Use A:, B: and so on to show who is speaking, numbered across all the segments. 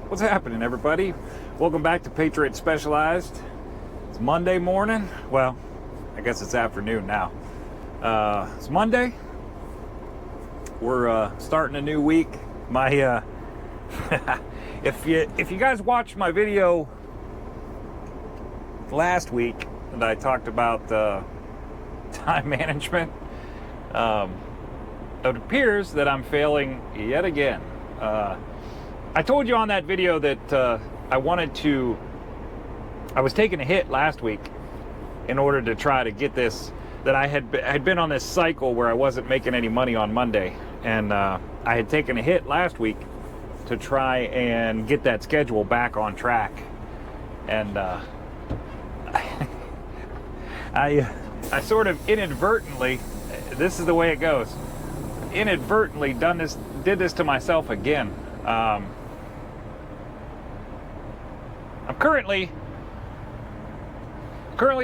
A: What's happening, everybody? Welcome back to Patriot Specialized. It's Monday morning. Well, I guess it's afternoon now. It's Monday. We're starting a new week. My if you guys watched my video last week and I talked about time management, it appears that I'm failing yet again. I told you on that video that I was taking a hit last week in order to try to get this, that I had been on this cycle where I wasn't making any money on Monday, and I had taken a hit last week to try and get that schedule back on track. And I sort of inadvertently, this is the way it goes, inadvertently did this to myself again. I'm currently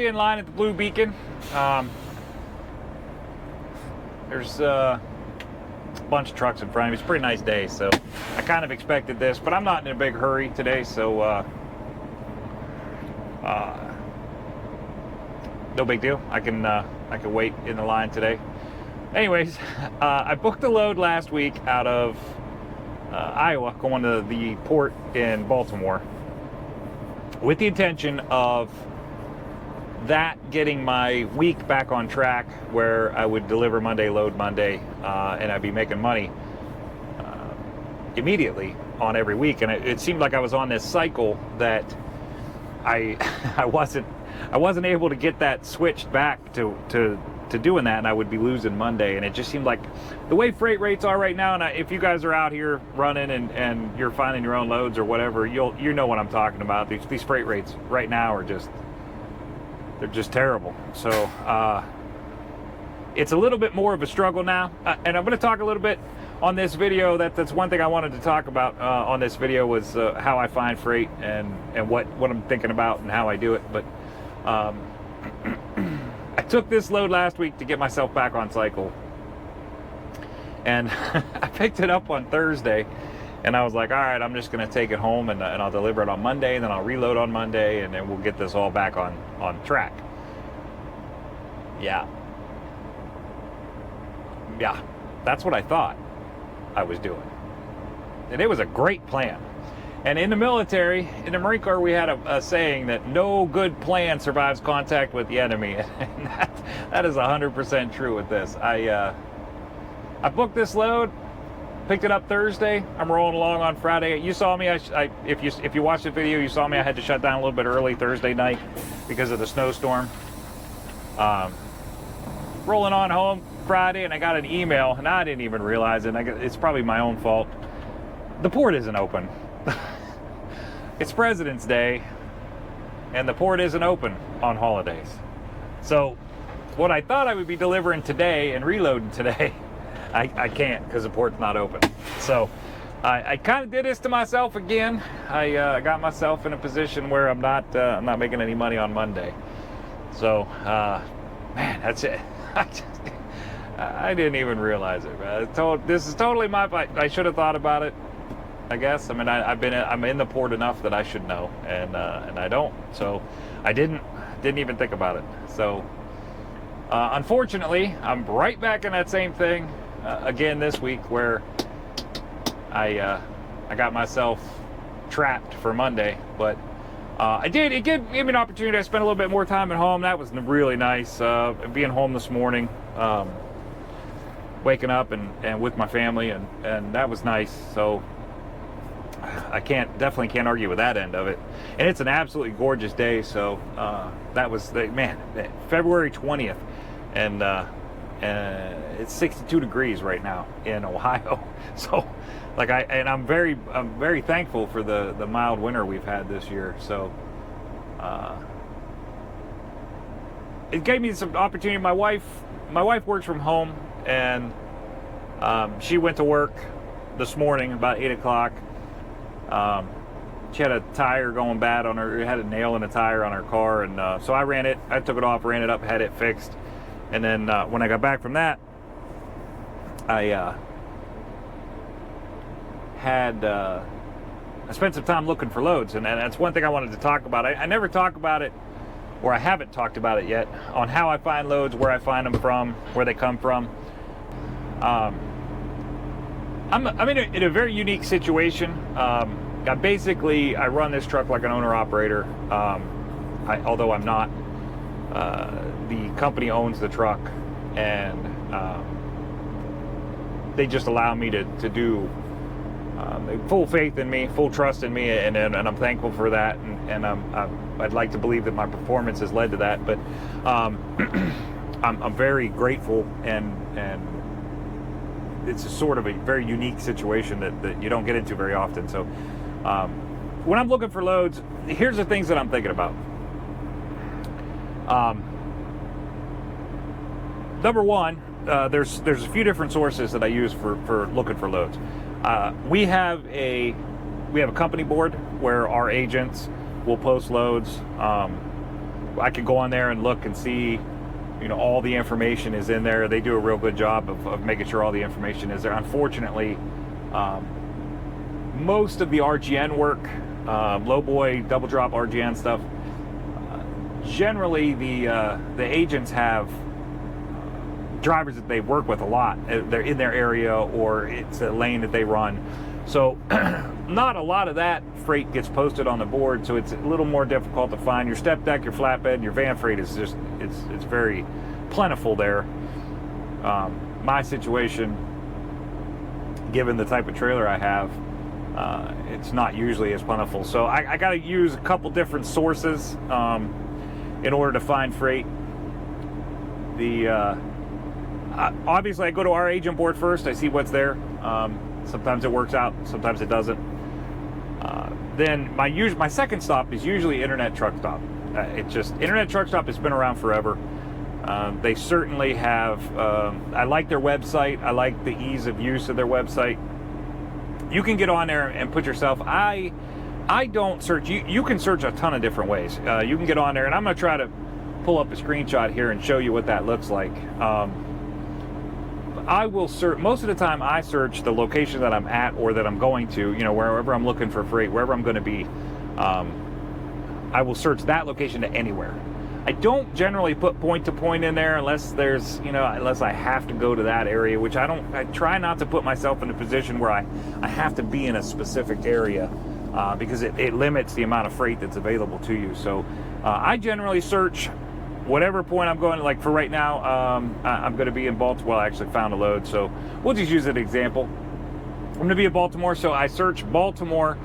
A: in line at the Blue Beacon. There's a bunch of trucks in front of me. It's a pretty nice day, so I kind of expected this, but I'm not in a big hurry today, so no big deal. I can wait in the line today. Anyways, I booked a load last week out of Iowa, going to the port in Baltimore, with the intention of that getting my week back on track, where I would deliver Monday, load Monday, and I'd be making money immediately on every week. And it seemed like I was on this cycle that I wasn't able to get that switched back to doing that, and I would be losing Monday. And it just seemed like the way freight rates are right now, and if you guys are out here running and you're finding your own loads or whatever, you know what I'm talking about. These freight rates right now are just terrible. So it's a little bit more of a struggle now, and I'm going to talk a little bit on this video. That's one thing I wanted to talk about on this video, was how I find freight and what I'm thinking about and how I do it. But I took this load last week to get myself back on cycle, and I picked it up on Thursday, and I was like, all right, I'm just going to take it home, and I'll deliver it on Monday, and then I'll reload on Monday, and then we'll get this all back on track. Yeah, that's what I thought I was doing, and it was a great plan. And in the military, in the Marine Corps, we had a saying that no good plan survives contact with the enemy. And that is 100% true with this. I booked this load, picked it up Thursday. I'm rolling along on Friday. You saw me. If you watched the video, you saw me. I had to shut down a little bit early Thursday night because of the snowstorm. Rolling on home Friday, and I got an email, and I didn't even realize it. It's probably my own fault. The port isn't open. It's President's Day, and the port isn't open on holidays. So what I thought I would be delivering today and reloading today, I can't, because the port's not open. So I kind of did this to myself again. I got myself in a position where I'm not making any money on Monday. So man, that's it. I didn't even realize it, man. This is totally my fault. I should have thought about it, I guess. I mean, I'm in the port enough that I should know, and I don't. So I didn't even think about it. So unfortunately, I'm right back in that same thing again this week, where I got myself trapped for Monday. But it gave me an opportunity to spend a little bit more time at home. That was really nice, being home this morning, waking up and with my family, and that was nice. So I definitely can't argue with that end of it. And it's an absolutely gorgeous day. So that was February 20th, and it's 62 degrees right now in Ohio. So I'm very thankful for the mild winter we've had this year. So it gave me some opportunity. My wife works from home, and she went to work this morning about 8 o'clock. She had a tire going bad on her, had a nail in a tire on her car, and so I took it off, ran it up, had it fixed, and then when I got back from that, I had spent some time looking for loads, and that's one thing I wanted to talk about. I never talk about it, or I haven't talked about it yet, on how I find loads, where I find them from, where they come from. I'm in a very unique situation. I run this truck like an owner-operator. Although I'm not. The company owns the truck, and they just allow me to do full faith in me, full trust in me, and I'm thankful for that. And I'd like to believe that my performance has led to that. But I'm very grateful, and it's a sort of a very unique situation that you don't get into very often. So when I'm looking for loads, here's the things that I'm thinking about. Number one, there's a few different sources that I use for looking for loads. We have a company board where our agents will post loads. I can go on there and look and see, all the information is in there. They do a real good job of making sure all the information is there. Unfortunately, most of the RGN work, low boy, double drop RGN stuff, generally the agents have drivers that they work with a lot. They're in their area, or it's a lane that they run. So not a lot of that freight gets posted on the board, so it's a little more difficult to find. Your step deck, your flatbed, and your van freight is just, it's very plentiful there. My situation, given the type of trailer I have, it's not usually as plentiful. So I got to use a couple different sources in order to find freight. Obviously I go to our agent board first. I see what's there. Sometimes it works out, sometimes it doesn't. Then my second stop is usually Internet Truck Stop. Internet Truck Stop has been around forever. They certainly have, I like their website. I like the ease of use of their website. You can get on there and put yourself, I don't search, you can search a ton of different ways. You can get on there, and I'm going to try to pull up a screenshot here and show you what that looks like. I will search, most of the time I search the location that I'm at or that I'm going to, wherever I'm looking for freight, wherever I'm going to be. I will search that location to anywhere. I don't generally put point to point in there unless there's, unless I have to go to that area, which I try not to put myself in a position where I have to be in a specific area, because it limits the amount of freight that's available to you. So I generally search whatever point I'm going. Like for right now, I'm going to be in Baltimore. I actually found a load, so we'll just use an example. I'm going to be in Baltimore, so I search Baltimore,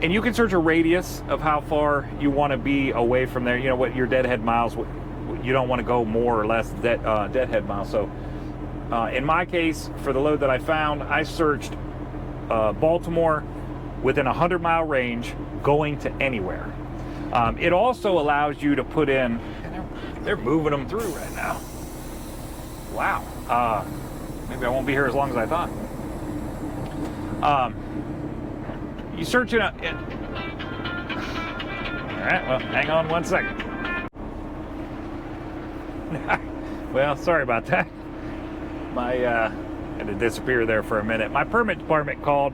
A: and you can search a radius of how far you want to be away from there. What your deadhead miles, you don't want to go more or less deadhead miles. So in my case, for the load that I found, I searched Baltimore within a 100-mile range going to anywhere. It also allows you to put in, they're moving them through right now. Wow. Maybe I won't be here as long as I thought. You search it up. All right, well, hang on one second. Well, sorry about that. Had to disappear there for a minute. My permit department called.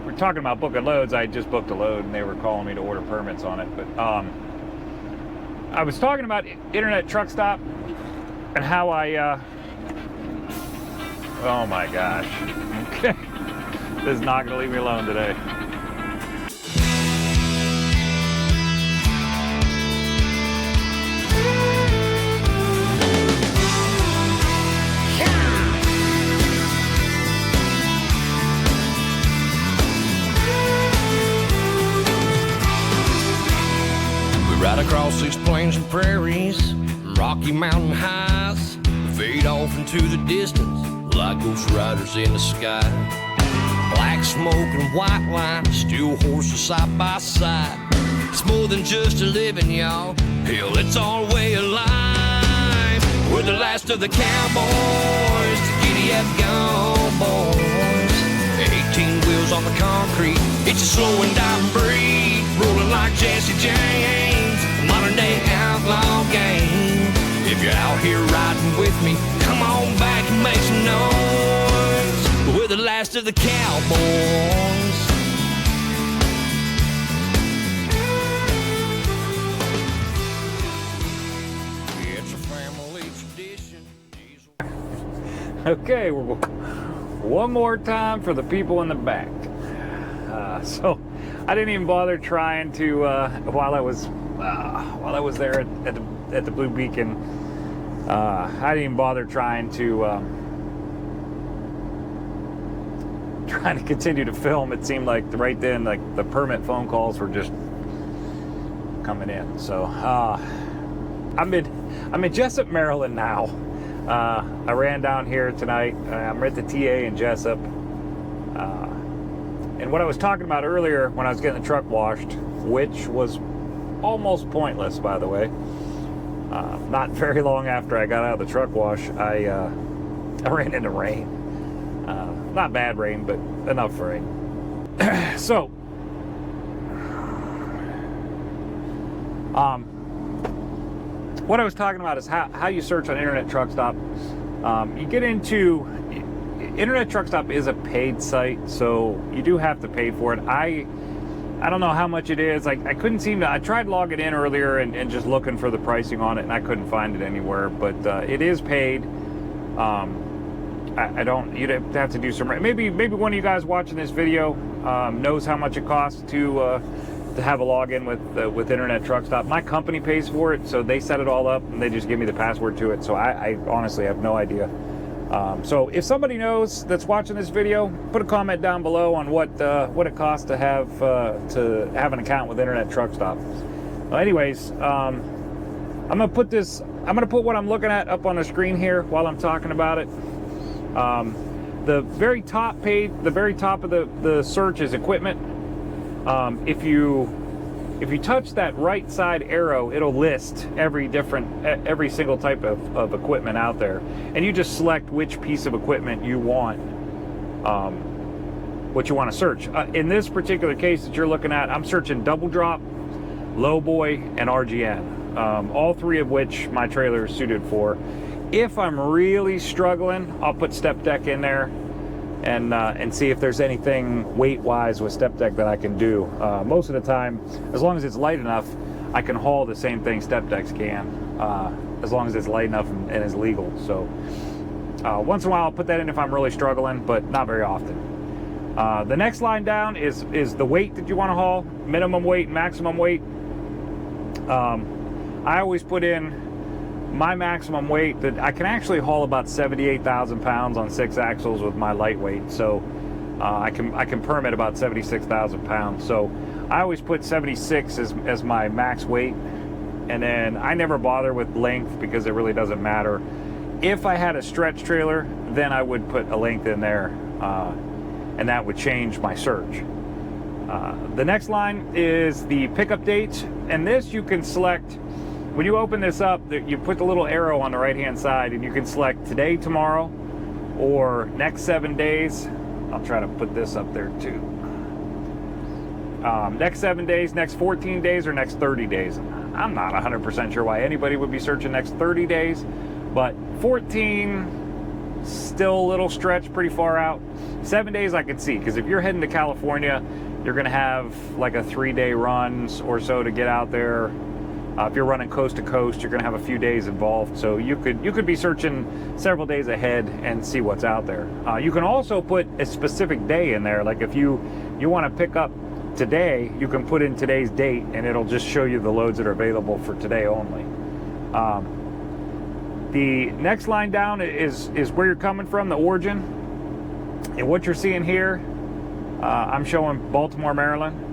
A: We're talking about booking loads. I just booked a load, and they were calling me to order permits on it. But I was talking about Internet Truck Stop and how oh my gosh. Okay. This is not going to leave me alone today.
B: Right across these plains and prairies, Rocky Mountain highs, fade off into the distance like ghost riders in the sky. Black smoke and white line, steel horses side by side. It's more than just a living, y'all. Hell, it's our way of life. We're the last of the cowboys, the giddy-up gone boys. 18 wheels on the concrete, it's a slow and dying breed, rolling like Jesse James, a modern day outlaw game. If you're out here riding with me, come on back and make some noise. We're the the last of the cowboys. It's a family tradition.
A: Okay, one more time for the people in the back. So I didn't even bother trying to while I was there at the Blue Beacon. I didn't even bother trying to continue to film. It seemed like right then, like the permit phone calls were just coming in. So I'm in Jessup, Maryland now. I ran down here tonight. I'm at the TA in Jessup. And what I was talking about earlier when I was getting the truck washed, which was almost pointless, by the way. Not very long after I got out of the truck wash, I ran into rain. Not bad rain, but enough rain. So, what I was talking about is how you search on Internet Truck Stop. You get into Internet Truck Stop is a paid site, so you do have to pay for it. I don't know how much it is. I couldn't seem to. I tried logging in earlier and just looking for the pricing on it, and I couldn't find it anywhere. But it is paid. I don't. You'd have to do some. Maybe one of you guys watching this video knows how much it costs to have a login with Internet Truck Stop. My company pays for it, so they set it all up and they just give me the password to it. So I honestly have no idea. So if somebody knows that's watching this video, put a comment down below on what it costs to have an account with Internet Truck Stop. Well, anyways, I'm gonna put what I'm looking at up on the screen here while I'm talking about it. The very top page, the very top of the search is equipment. If you touch that right side arrow, it'll list every single type of equipment out there, and you just select which piece of equipment you want, what you want to search. In this particular case that you're looking at, I'm searching double drop, lowboy, and RGN, all three of which my trailer is suited for. If I'm really struggling, I'll put step deck in there and see if there's anything weight-wise with step deck that I can do. Most of the time, as long as it's light enough, I can haul the same thing step decks can, as long as it's light enough and is legal. So once in a while, I'll put that in if I'm really struggling, but not very often. The next line down is the weight that you want to haul, minimum weight, maximum weight. I always put in my maximum weight that I can actually haul about 78,000 pounds on 6 axles with my lightweight. So I can permit about 76,000 pounds. So I always put 76 as my max weight, and then I never bother with length because it really doesn't matter. If I had a stretch trailer, then I would put a length in there, and that would change my search. The next line is the pickup date, and this you can select. When you open this up, you put the little arrow on the right-hand side, and you can select today, tomorrow, or next 7 days. I'll try to put this up there too. Next 7 days, next 14 days, or next 30 days. I'm not 100% sure why anybody would be searching next 30 days, but 14, still a little stretch, pretty far out. 7 days I could see, because if you're heading to California, you're going to have like a 3-day run or so to get out there. If you're running coast to coast, you're going to have a few days involved, so you could be searching several days ahead and see what's out there. You can also put a specific day in there, like if you want to pick up today, you can put in today's date, and it'll just show you the loads that are available for today only. The next line down is where you're coming from, the origin, and what you're seeing here. I'm showing Baltimore, Maryland.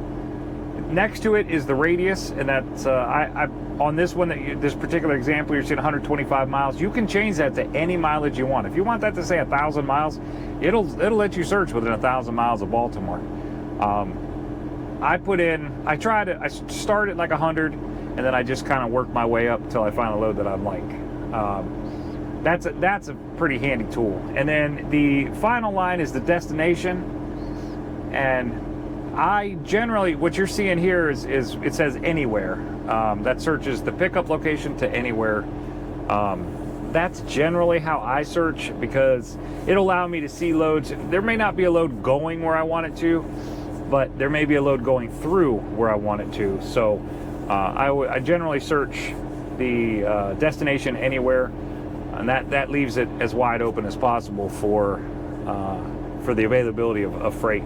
A: Next to it is the radius, and that's on this one, this particular example, you're seeing 125 miles. You can change that to any mileage you want. If you want that to say 1,000 miles, it'll let you search within 1,000 miles of Baltimore. I start at like 100, and then I just kind of work my way up until I find a load that I like. That's a pretty handy tool. And then the final line is the destination, and I generally, what you're seeing here is it says anywhere. That searches the pickup location to anywhere. that's generally how I search, because it'll allow me to see loads. There may not be a load going where I want it to, but there may be a load going through where I want it to. So I generally search the destination anywhere, and that leaves it as wide open as possible for the availability of freight.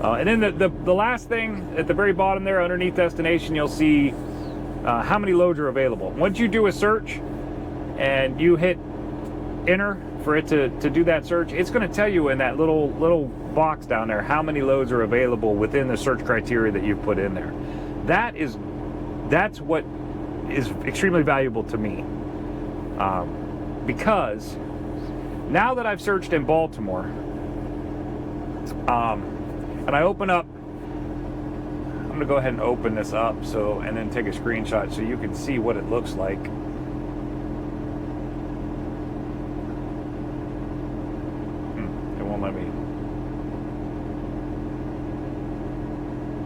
A: And then the last thing at the very bottom there, underneath destination, you'll see how many loads are available. Once you do a search and you hit enter for it to do that search, it's going to tell you in that little box down there how many loads are available within the search criteria that you've put in there. That's what is extremely valuable to me, because now that I've searched in Baltimore, and I open up, I'm going to go ahead and open this up and then take a screenshot so you can see what it looks like. It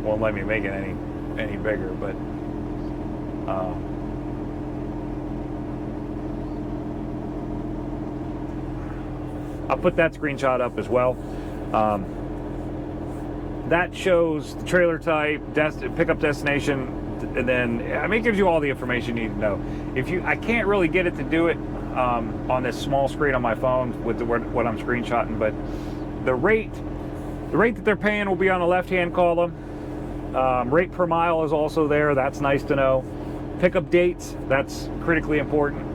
A: won't let me make it any bigger, but I'll put that screenshot up as well. That shows the trailer type, pickup destination, and then it gives you all the information you need to know. I can't really get it to do it on this small screen on my phone with what I'm screenshotting, but the rate that they're paying will be on the left-hand column. Rate per mile is also there. That's nice to know. Pickup dates, that's critically important.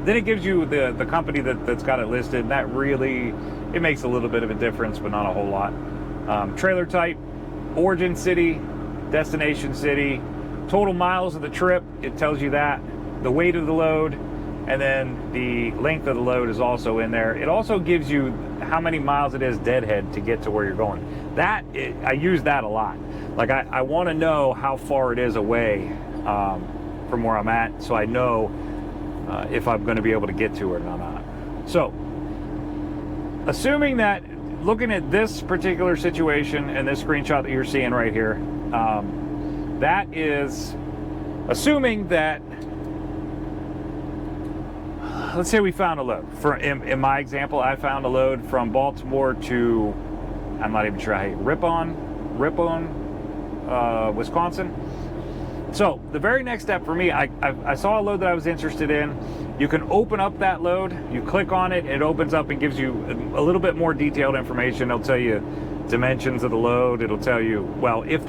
A: Then it gives you the company that's got it listed, and that really, it makes a little bit of a difference, but not a whole lot. Trailer type, origin city, destination city, total miles of the trip, it tells you that, the weight of the load, and then the length of the load is also in there. It also gives you how many miles it is deadhead to get to where you're going. I use that a lot. Like I want to know how far it is away from where I'm at, so I know if I'm going to be able to get to it or not. So, assuming that, looking at this particular situation and this screenshot that you're seeing right here, that is assuming that, let's say we found a load. In my example, I found a load from Baltimore to, I'm not even sure how you, Ripon, Wisconsin. So the very next step for me, I saw a load that I was interested in. You can open up that load, you click on it, it opens up and gives you a little bit more detailed information. It'll tell you dimensions of the load. It'll tell you, well, if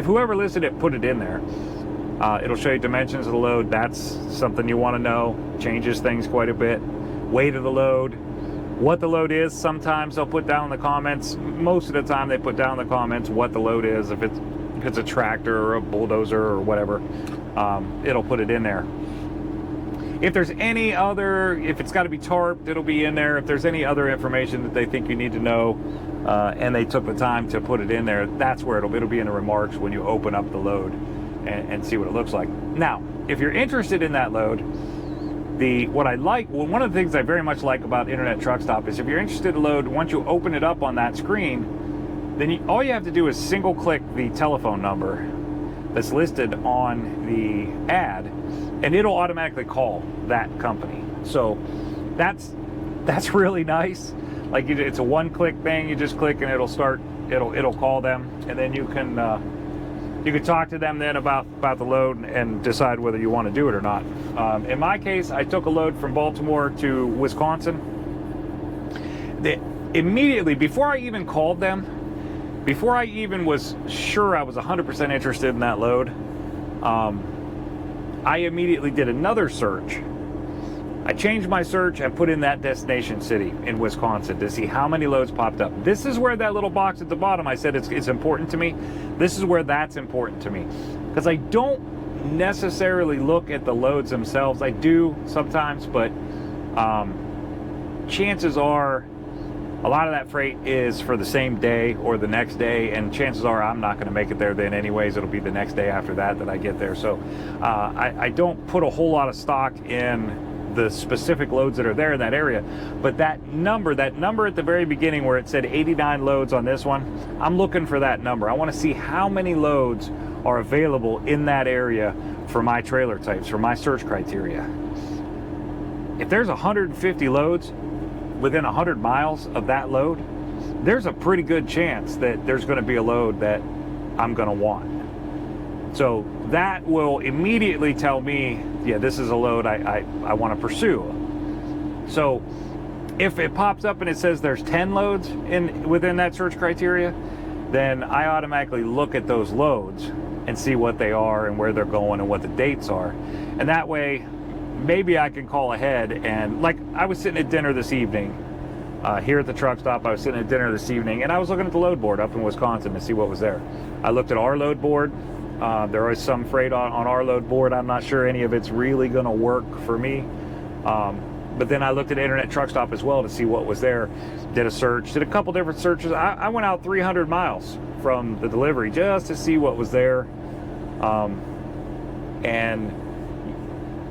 A: whoever listed it put it in there, it'll show you dimensions of the load. That's something you want to know. Changes things quite a bit. Weight of the load, what the load is. Sometimes they'll put down in the comments. Most of the time they put down in the comments what the load is. If it's a tractor or a bulldozer or whatever, it'll put it in there. If there's any other, if it's got to be tarped, it'll be in there. If there's any other information that they think you need to know, and they took the time to put it in there, that's where it'll be in the remarks when you open up the load and see what it looks like. Now, if you're interested in that load, one of the things I very much like about Internet Truck Stop is if you're interested in the load, once you open it up on that screen, then all you have to do is single click the telephone number that's listed on the ad, and it'll automatically call that company. So that's really nice. Like it's a one-click thing. You just click and it'll call them, and then you can talk to them then about the load and decide whether you want to do it or not. In my case, I took a load from Baltimore to Wisconsin. Immediately before I even called them, before I even was sure I was 100% interested in that load, I immediately did another search. I changed my search and put in that destination city in Wisconsin to see how many loads popped up. This is where that little box at the bottom, I said it's important to me. This is where that's important to me. Because I don't necessarily look at the loads themselves. I do sometimes, but chances are a lot of that freight is for the same day or the next day, and chances are I'm not going to make it there then anyways. It'll be the next day after that I get there. So I don't put a whole lot of stock in the specific loads that are there in that area, but that number at the very beginning where it said 89 loads on this one, I'm looking for that number. I want to see how many loads are available in that area for my trailer types, for my search criteria. if there's 150 loads within 100 miles of that load, there's a pretty good chance that there's going to be a load that I'm going to want. So that will immediately tell me, yeah, this is a load I want to pursue. So if it pops up and it says there's 10 loads within that search criteria, then I automatically look at those loads and see what they are and where they're going and what the dates are. And that way, maybe I can call ahead. And like, I was sitting at dinner this evening, here at the truck stop. I was sitting at dinner this evening and I was looking at the load board up in Wisconsin to see what was there. I looked at our load board. There is some freight on our load board. I'm not sure any of it's really going to work for me. But then I looked at Internet Truck Stop as well to see what was there. Did a search, did a couple different searches. I went out 300 miles from the delivery just to see what was there. And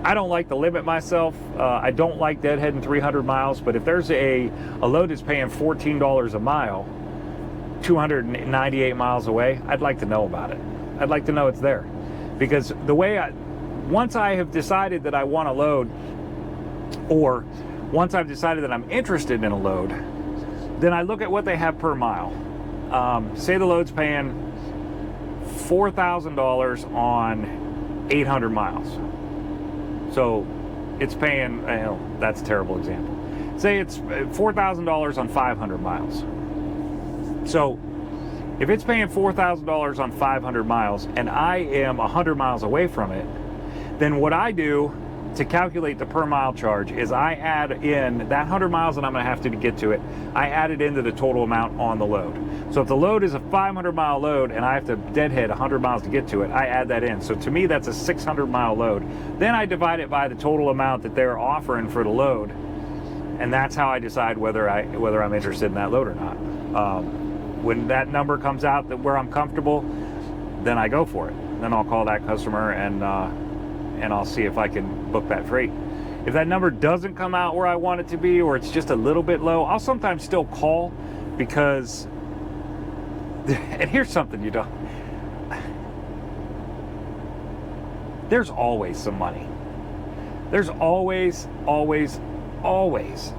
A: I don't like to limit myself. I don't like deadheading 300 miles, but if there's a load that's paying $14 a mile, 298 miles away, I'd like to know about it. I'd like to know it's there. Because the way once I have decided that I want a load, or once I've decided that I'm interested in a load, then I look at what they have per mile. Say the load's paying $4,000 on 800 miles. So it's paying, that's a terrible example. Say it's $4,000 on 500 miles. So if it's paying $4,000 on 500 miles and I am 100 miles away from it, then what I do to calculate the per mile charge is I add in that 100 miles that I'm going to have to get to it. I add it into the total amount on the load. So if the load is a 500 mile load and I have to deadhead 100 miles to get to it, I add that in. So to me, that's a 600 mile load. Then I divide it by the total amount that they're offering for the load. And that's how I decide whether I'm interested in that load or not. When that number comes out that where I'm comfortable, then I go for it. Then I'll call that customer and I'll see if I can book that freight. If that number doesn't come out where I want it to be, or it's just a little bit low, I'll sometimes still call because, and here's something you don't, there's always some money. There's always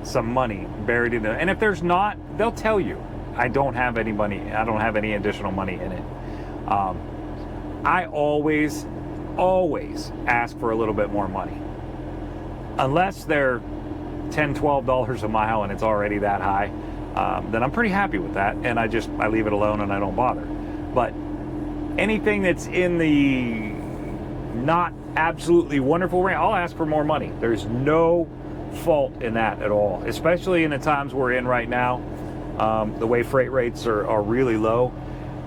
A: some money buried in there. And if there's not, they'll tell you, I don't have any money. I don't have any additional money in it. I always ask for a little bit more money. Unless they're $10, $12 a mile and it's already that high, then I'm pretty happy with that. And I leave it alone and I don't bother. But anything that's in the not absolutely wonderful range, I'll ask for more money. There's no fault in that at all, especially in the times we're in right now. The way freight rates are really low,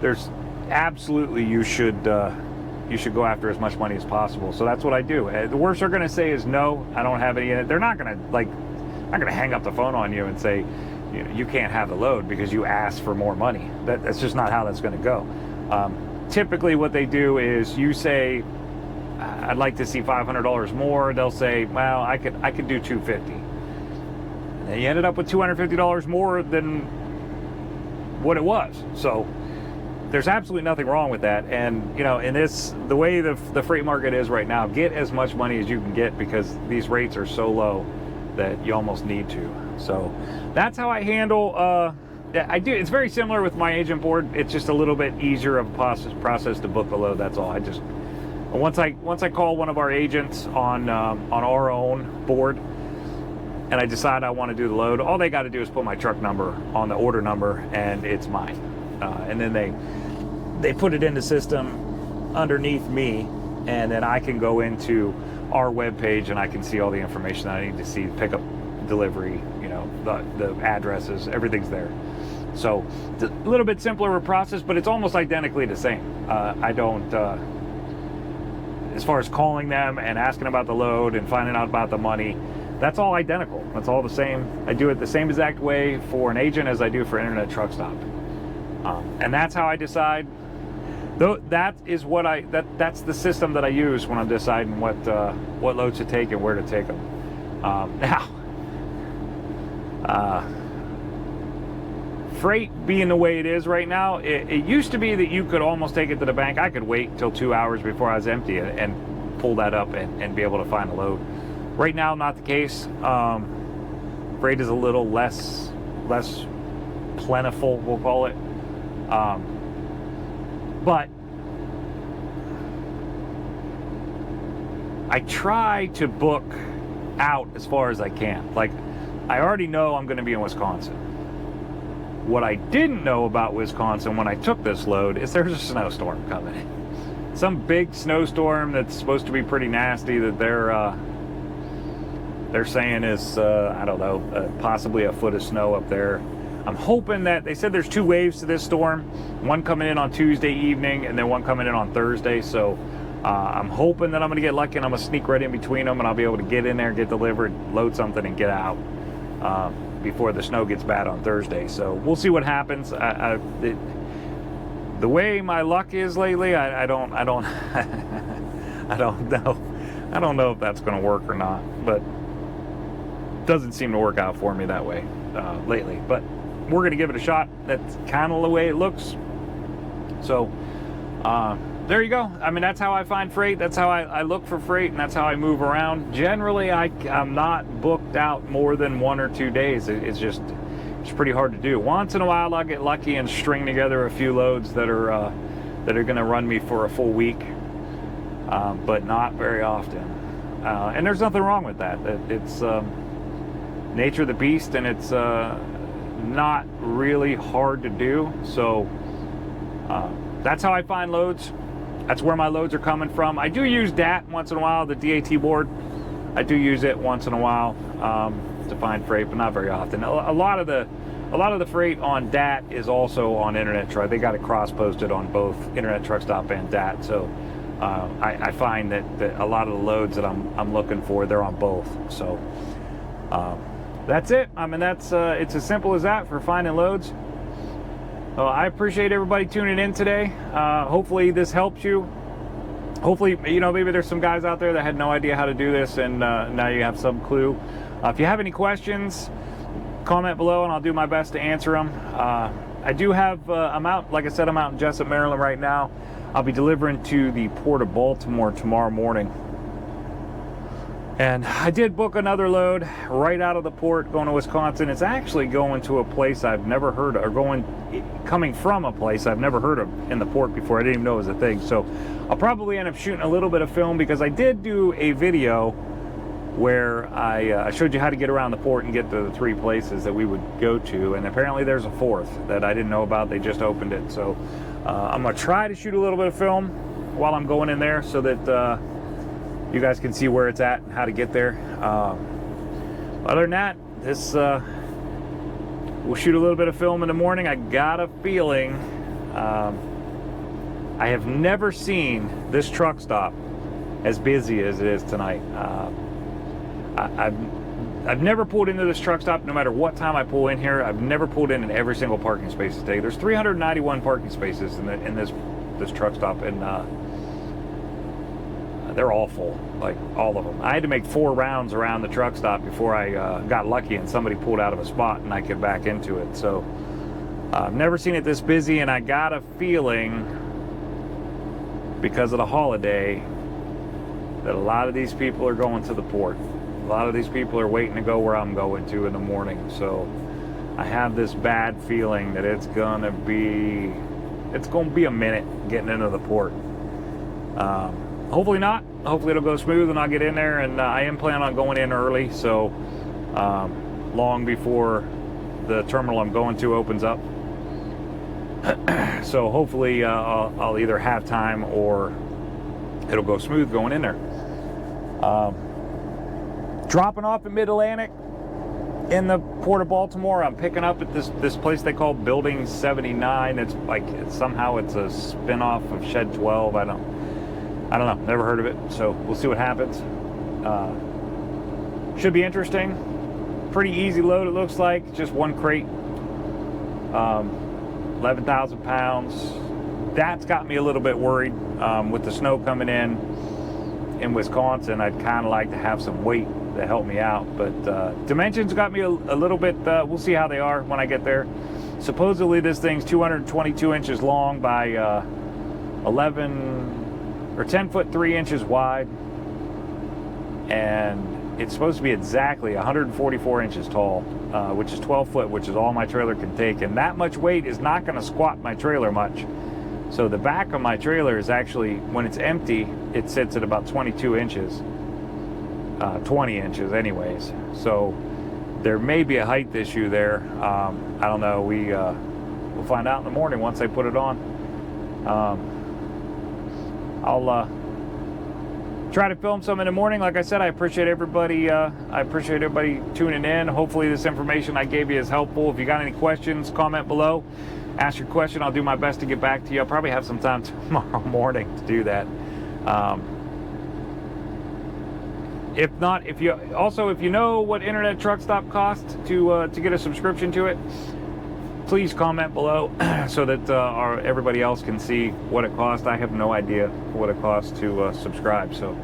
A: there's absolutely you should go after as much money as possible. So that's what I do. The worst they're going to say is no, I don't have any in it. They're not going to hang up the phone on you and say you can't have the load because you asked for more money. That's just not how that's going to go. Typically what they do is you say, I'd like to see $500 more. They'll say, well, I could do $250. And you ended up with $250 more than what it was. So there's absolutely nothing wrong with that. And in the way the freight market is right now, get as much money as you can get because these rates are so low that you almost need to. So that's how I handle. I do. It's very similar with my agent board. It's just a little bit easier of a process to book the load. That's all. Once I call one of our agents on our own board, and I decide I want to do the load, all they got to do is put my truck number on the order number, and it's mine. And then they put it in the system underneath me, and then I can go into our webpage and I can see all the information that I need to see, pickup, delivery, the addresses, everything's there. So it's a little bit simpler of a process, but it's almost identically the same. I don't, as far as calling them and asking about the load and finding out about the money, that's all identical. That's all the same. I do it the same exact way for an agent as I do for Internet Truck Stop. And that's how I decide. That's the system that I use when I'm deciding what loads to take and where to take them. Freight being the way it is right now, it used to be that you could almost take it to the bank. I could wait till 2 hours before I was empty and pull that up and be able to find a load. Right now, not the case. Freight is a little less plentiful, we'll call it. But I try to book out as far as I can. Like, I already know I'm going to be in Wisconsin. What I didn't know about Wisconsin when I took this load is there's a snowstorm coming. Some big snowstorm that's supposed to be pretty nasty that they're saying is, I don't know, possibly a foot of snow up there. I'm hoping that, they said there's 2 waves to this storm, one coming in on Tuesday evening and then one coming in on Thursday. So I'm hoping that I'm going to get lucky and I'm going to sneak right in between them and I'll be able to get in there, get delivered, load something and get out before the snow gets bad on Thursday. So we'll see what happens. The way my luck is lately, I don't I don't know. I don't know if that's going to work or not, but it doesn't seem to work out for me that way lately. But we're going to give it a shot. That's kind of the way it looks. So there you go. I mean, that's how I find freight. That's how I look for freight, and that's how I move around. Generally, I'm not booked out more than 1 or 2 days. It's pretty hard to do. Once in a while, I'll get lucky and string together a few loads that are going to run me for a full week, but not very often. And there's nothing wrong with that. It's nature of the beast, and it's not really hard to do. So that's how I find loads. That's where my loads are coming from. I do use DAT once in a while, the DAT board. I do use it once in a while to find freight, but not very often. A lot of the freight on DAT is also on Internet Truck. They got it cross-posted on both Internet Truck Stop and DAT. So I find that a lot of the loads that I'm looking for, they're on both. So that's it. I mean, it's as simple as that for finding loads. I appreciate everybody tuning in today. Hopefully this helps you. Hopefully, maybe there's some guys out there that had no idea how to do this, and now you have some clue. If you have any questions, comment below and I'll do my best to answer them. I do have, like I said, I'm out in Jessup, Maryland right now. I'll be delivering to the Port of Baltimore tomorrow morning. And I did book another load right out of the port going to Wisconsin. It's actually going to a place I've never heard of, or coming from a place I've never heard of in the port before. I didn't even know it was a thing. So I'll probably end up shooting a little bit of film, because I did do a video where I showed you how to get around the port and get to the 3 places that we would go to. And apparently there's a 4th that I didn't know about. They just opened it. So I'm going to try to shoot a little bit of film while I'm going in there, so that you guys can see where it's at and how to get there. Other than that, we'll shoot a little bit of film in the morning. I got a feeling I have never seen this truck stop as busy as it is tonight. I've never pulled into this truck stop, no matter what time I pull in here. I've never pulled in every single parking space today. There's 391 parking spaces in this truck stop, and they're all full, like all of them. I had to make 4 rounds around the truck stop before I got lucky and somebody pulled out of a spot and I could back into it. So I've never seen it this busy, and I got a feeling, because of the holiday, that a lot of these people are going to the port. A lot of these people are waiting to go where I'm going to in the morning. So I have this bad feeling that it's gonna be a minute getting into the port. Hopefully not. Hopefully it'll go smooth and I'll get in there, and I am planning on going in early, so long before the terminal I'm going to opens up. So hopefully I'll either have time or it'll go smooth going in there. Dropping off in Mid-Atlantic in the Port of Baltimore. I'm picking up at this place they call Building 79. It's like somehow it's a spin-off of Shed 12. I don't know, never heard of it, so we'll see what happens. Should be interesting. Pretty easy load, it looks like. Just 1 crate, 11,000 pounds. That's got me a little bit worried. With the snow coming in Wisconsin, I'd kind of like to have some weight to help me out, but dimensions got me a little bit. We'll see how they are when I get there. Supposedly this thing's 222 inches long by 10 foot 3 inches wide, and it's supposed to be exactly 144 inches tall, which is 12 foot, which is all my trailer can take. And that much weight is not going to squat my trailer much. So the back of my trailer is actually, when it's empty, it sits at about 22 inches. 20 inches anyways. So there may be a height issue there. I don't know. We'll find out in the morning once I put it on. I'll try to film some in the morning. Like I said, I appreciate everybody. Tuning in. Hopefully this information I gave you is helpful. If you got any questions, comment below. Ask your question. I'll do my best to get back to you. I'll probably have some time tomorrow morning to do that. If not, if you know what Internet Truck Stop costs to get a subscription to it, please comment below so that everybody else can see what it costs. I have no idea what it costs to subscribe. So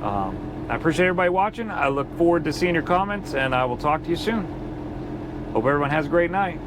A: I appreciate everybody watching. I look forward to seeing your comments, and I will talk to you soon. Hope everyone has a great night.